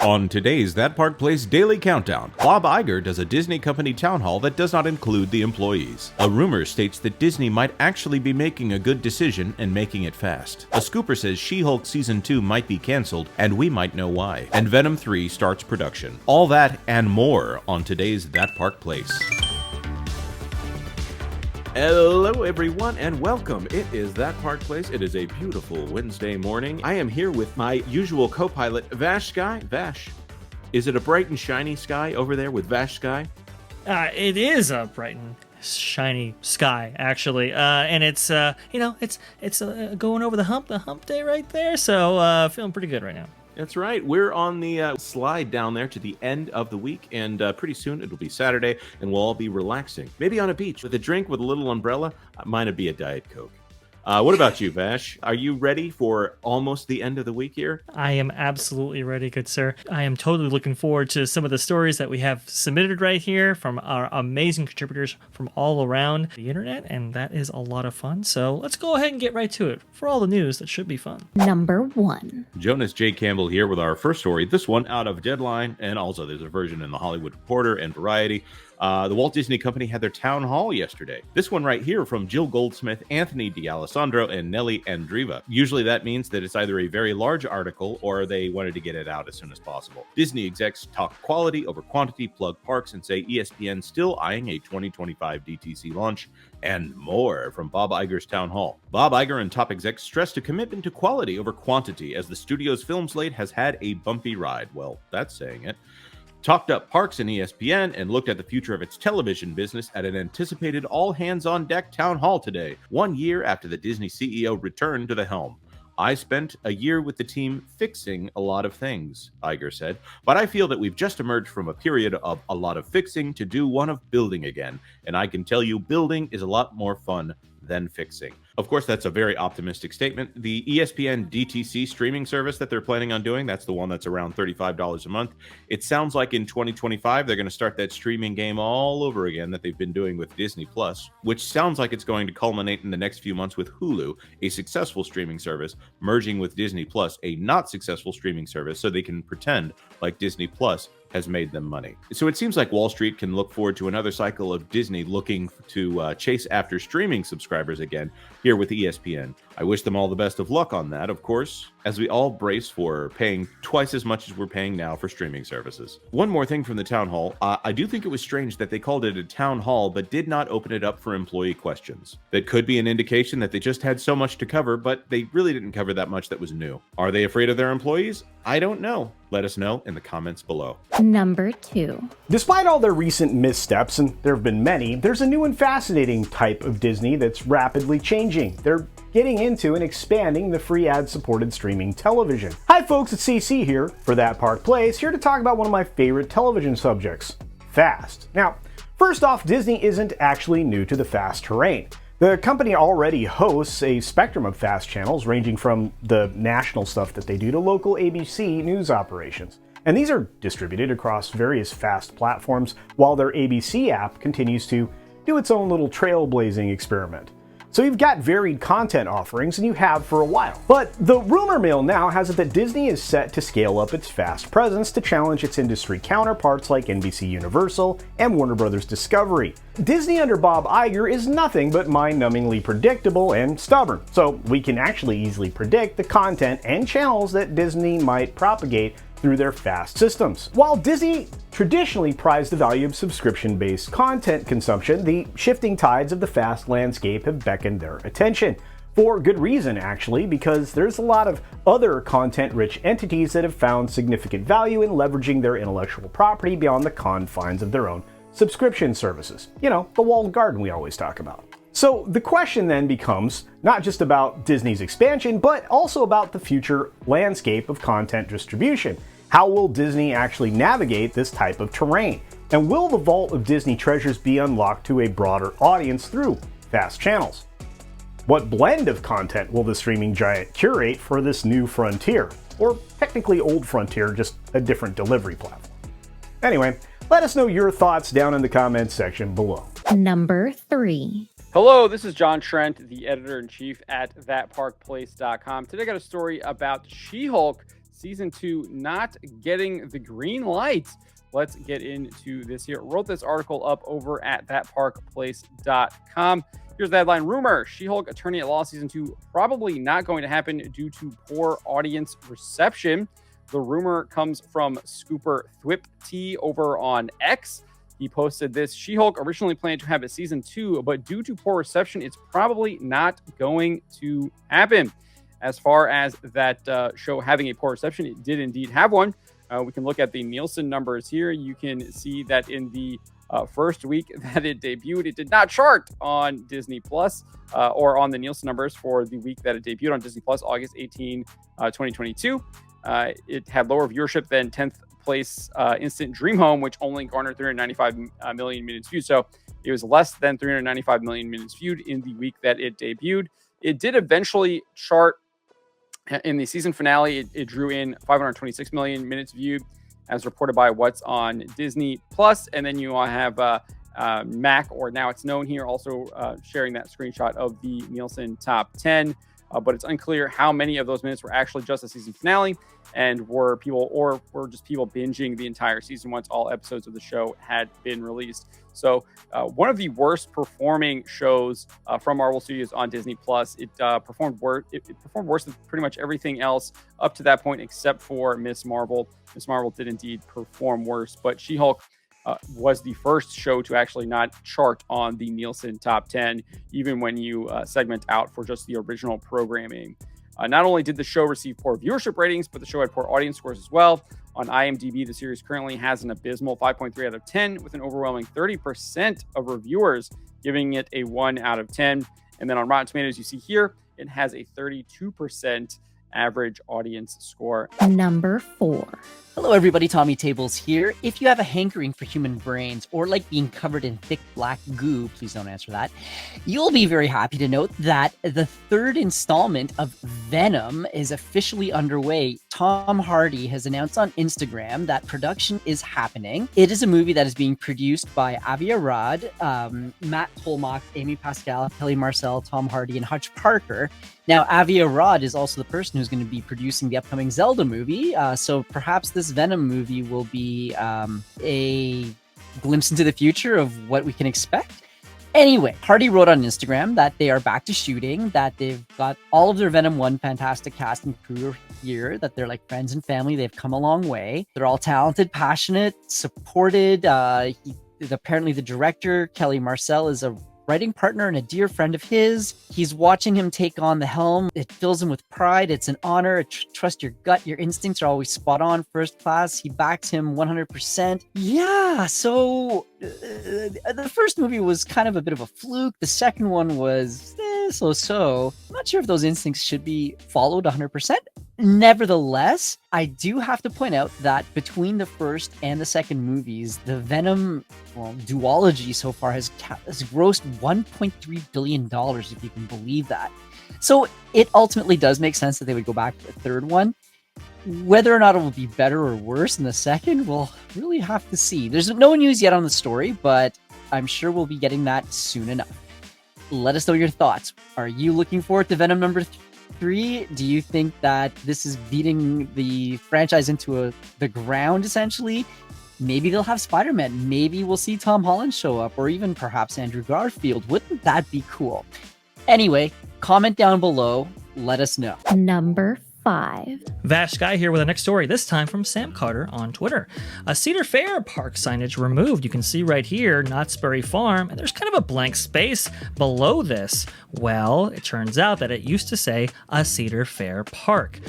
On today's That Park Place Daily Countdown, Bob Iger does a Disney company town hall that does not include the employees. A rumor states that Disney might actually be making a good decision and making it fast. A scooper says She-Hulk Season 2 might be canceled, and we might know why. And Venom 3 starts production. All that and more on today's That Park Place. Hello everyone and welcome. It is That Park Place. It is a beautiful Wednesday morning. I am here with my usual co-pilot, Vash Sky. Vash, is it a bright and shiny sky over there with Vash Sky? It is a bright and shiny sky, actually, and it's going over the hump day right there. So feeling pretty good right now. That's right. We're on the slide down there to the end of the week, and pretty soon it'll be Saturday, and we'll all be relaxing. Maybe on a beach with a drink with a little umbrella. Mine would be a Diet Coke. What about you, Vash? Are you ready for almost the end of the week here? I am absolutely ready, good sir. I am totally looking forward to some of the stories that we have submitted right here from our amazing contributors from all around the internet, and that is a lot of fun. So let's go ahead and get right to it for all the news that should be fun. Number 1. Jonas J. Campbell here with our first story. This one out of Deadline, and also there's a version in the Hollywood Reporter and Variety. The Walt Disney Company had their town hall yesterday. This one right here from Jill Goldsmith, Anthony D'Alessandro, and Nelly Andriva. Usually that means that it's either a very large article or they wanted to get it out as soon as possible. Disney execs talk quality over quantity, plug parks, and say ESPN still eyeing a 2025 DTC launch, and more from Bob Iger's town hall. Bob Iger and top execs stressed a commitment to quality over quantity as the studio's film slate has had a bumpy ride. Well, that's saying it. Talked up parks and ESPN and looked at the future of its television business at an anticipated all-hands-on-deck town hall today, 1 year after the Disney CEO returned to the helm. I spent a year with the team fixing a lot of things, Iger said, but I feel that we've just emerged from a period of a lot of fixing to do one of building again, and I can tell you building is a lot more fun than fixing. Of course, that's a very optimistic statement. The ESPN DTC streaming service that they're planning on doing, that's the one that's around $35 a month. It sounds like in 2025, they're going to start that streaming game all over again that they've been doing with Disney Plus, which sounds like it's going to culminate in the next few months with Hulu, a successful streaming service, merging with Disney Plus, a not successful streaming service, so they can pretend like Disney Plus has made them money. So it seems like Wall Street can look forward to another cycle of Disney looking to chase after streaming subscribers again here with ESPN. I wish them all the best of luck on that, of course, as we all brace for paying twice as much as we're paying now for streaming services. One more thing from the town hall. I do think it was strange that they called it a town hall, but did not open it up for employee questions. That could be an indication that they just had so much to cover, but they really didn't cover that much that was new. Are they afraid of their employees? I don't know. Let us know in the comments below. Number 2. Despite all their recent missteps, and there have been many, there's a new and fascinating type of Disney that's rapidly changing. They're getting into and expanding the free ad-supported streaming television. Hi folks, it's CC here for That Park Place, here to talk about one of my favorite television subjects, FAST. Now, first off, Disney isn't actually new to the FAST terrain. The company already hosts a spectrum of FAST channels ranging from the national stuff that they do to local ABC news operations. And these are distributed across various FAST platforms while their ABC app continues to do its own little trailblazing experiment. So you've got varied content offerings, and you have for a while. But the rumor mill now has it that Disney is set to scale up its FAST presence to challenge its industry counterparts like NBC Universal and Warner Bros. Discovery. Disney under Bob Iger is nothing but mind-numbingly predictable and stubborn, so we can actually easily predict the content and channels that Disney might propagate through their FAST systems. While Disney traditionally prized the value of subscription-based content consumption, the shifting tides of the FAST landscape have beckoned their attention. For good reason, actually, because there's a lot of other content-rich entities that have found significant value in leveraging their intellectual property beyond the confines of their own subscription services. You know, the walled garden we always talk about. So the question then becomes not just about Disney's expansion, but also about the future landscape of content distribution. How will Disney actually navigate this type of terrain? And will the vault of Disney treasures be unlocked to a broader audience through FAST channels? What blend of content will the streaming giant curate for this new frontier? Or technically old frontier, just a different delivery platform. Anyway, let us know your thoughts down in the comments section below. Number 3. Hello, this is John Trent, the editor-in-chief at TheTrentReport.com. Today I got a story about She-Hulk season 2 not getting the green light. Let's get into this here. Wrote this article up over at thatparkplace.com. Here's the headline. Rumor, She-Hulk Attorney at Law season 2 probably not going to happen due to poor audience reception. The rumor comes from Scooper Thwip T over on X. He posted this. She-Hulk originally planned to have a season 2, but due to poor reception, it's probably not going to happen. As far as that show having a poor reception, it did indeed have one. We can look at the Nielsen numbers here. You can see that in the first week that it debuted, it did not chart on Disney Plus or on the Nielsen numbers for the week that it debuted on Disney Plus, August 18, 2022. It had lower viewership than 10th place Instant Dream Home, which only garnered 395 million minutes viewed. So it was less than 395 million minutes viewed in the week that it debuted. It did eventually chart in the season finale. It drew in 526 million minutes viewed, as reported by What's on Disney Plus. And then you have Mac, or now it's known here, also sharing that screenshot of the Nielsen top 10. But it's unclear how many of those minutes were actually just the season finale and were just people binging the entire season once all episodes of the show had been released. So one of the worst performing shows from Marvel Studios on Disney Plus. It performed worse. It performed worse than pretty much everything else up to that point, except for Ms. Marvel. Ms. Marvel did indeed perform worse, but She-Hulk was the first show to actually not chart on the Nielsen top 10, even when you segment out for just the original programming. Not only did the show receive poor viewership ratings, but the show had poor audience scores as well. On IMDb, the series currently has an abysmal 5.3 out of 10, with an overwhelming 30% of reviewers giving it a 1 out of 10. And then on Rotten Tomatoes, you see here, it has a 32% average audience score. Number 4. Hello everybody, Tommy Tables here. If you have a hankering for human brains or like being covered in thick black goo, please don't answer that, you'll be very happy to note that the third installment of Venom is officially underway. Tom Hardy has announced on Instagram that production is happening. It is a movie that is being produced by Avi Arad, Matt Tolmach, Amy Pascal, Kelly Marcel, Tom Hardy, and Hutch Parker. Now, Avi Arad is also the person who's going to be producing the upcoming Zelda movie, so perhaps this Venom movie will be a glimpse into the future of what we can expect. Anyway, Hardy wrote on Instagram that they are back to shooting, that they've got all of their Venom 1 fantastic cast and crew here, that they're like friends and family. They've come a long way. They're all talented, passionate, supported. Apparently the director, Kelly Marcel, is a writing partner and a dear friend of his. He's watching him take on the helm. It fills him with pride. It's an honor. Trust your gut. Your instincts are always spot on, first class. He backs him 100%. Yeah, so the first movie was kind of a bit of a fluke. The second one was so. I'm not sure if those instincts should be followed 100%. Nevertheless, I do have to point out that between the first and the second movies, the Venom duology so far has grossed $1.3 billion, if you can believe that. So it ultimately does make sense that they would go back to the third one. Whether or not it will be better or worse than the second, we'll really have to see. There's no news yet on the story, but I'm sure we'll be getting that soon enough. Let us know your thoughts. Are you looking forward to Venom number 3? Do you think that this is beating the franchise into the ground, essentially? Maybe they'll have Spider-Man. Maybe we'll see Tom Holland show up, or even perhaps Andrew Garfield. Wouldn't that be cool? Anyway, comment down below. Let us know. Number 5. Vash Guy here with the next story, this time from Sam Carter on Twitter. A Cedar Fair park signage removed. You can see right here, Knott's Berry Farm, and there's kind of a blank space below this. Well, it turns out that it used to say a Cedar Fair Park.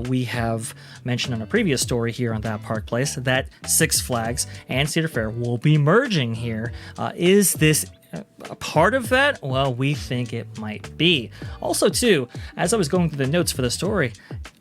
We have mentioned in a previous story here on That Park Place that Six Flags and Cedar Fair will be merging here. Is this a part of that? Well, we think it might be. Also, too, as I was going through the notes for the story,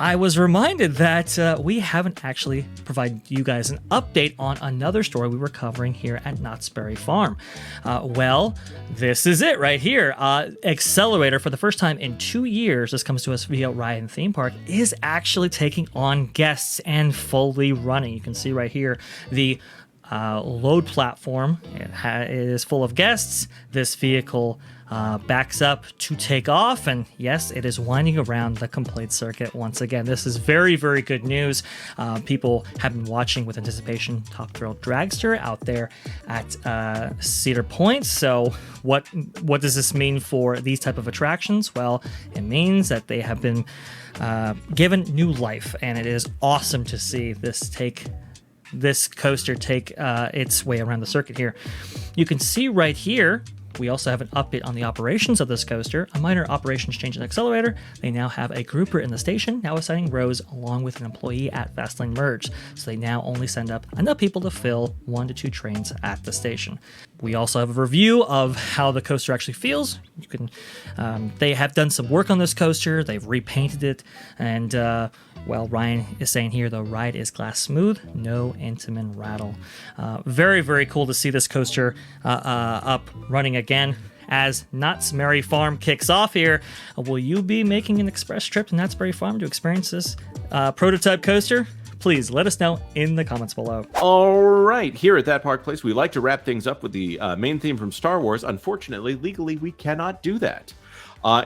I was reminded that we haven't actually provided you guys an update on another story we were covering here at Knott's Berry Farm. Well, this is it right here. Accelerator, for the first time in 2 years, this comes to us via Ride and Theme Park, is actually taking on guests and fully running. You can see right here the load platform. It is full of guests. This vehicle backs up to take off, and yes, it is winding around the complete circuit once again. This is very, very good news. People have been watching with anticipation Top Thrill Dragster out there at Cedar Point. So what does this mean for these type of attractions? Well, it means that they have been given new life, and it is awesome to see this coaster take its way around the circuit here. You can see right here, we also have an update on the operations of this coaster, a minor operations change in accelerator. They now have a grouper in the station, now assigning rows along with an employee at Fastlane Merge. So they now only send up enough people to fill 1 to 2 trains at the station. We also have a review of how the coaster actually feels. You can, they have done some work on this coaster. They've repainted it, and well, Ryan is saying here the ride is glass smooth, no Intamin rattle. Very, very cool to see this coaster up running again. As Knott's Merry Farm kicks off here, will you be making an express trip to Knott's Berry Farm to experience this prototype coaster? Please let us know in the comments below. All right, here at That Park Place, we like to wrap things up with the main theme from Star Wars. Unfortunately, legally, we cannot do that.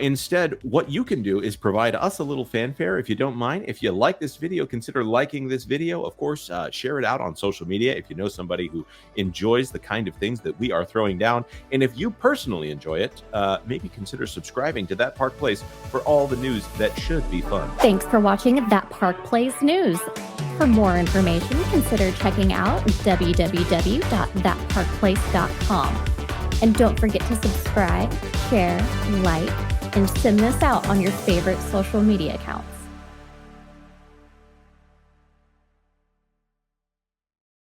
Instead, what you can do is provide us a little fanfare, if you don't mind. If you like this video, consider liking this video. Of course, share it out on social media if you know somebody who enjoys the kind of things that we are throwing down. And if you personally enjoy it, maybe consider subscribing to That Park Place for all the news that should be fun. Thanks for watching That Park Place News. For more information, consider checking out www.thatparkplace.com. And don't forget to subscribe, share, like, and send this out on your favorite social media accounts.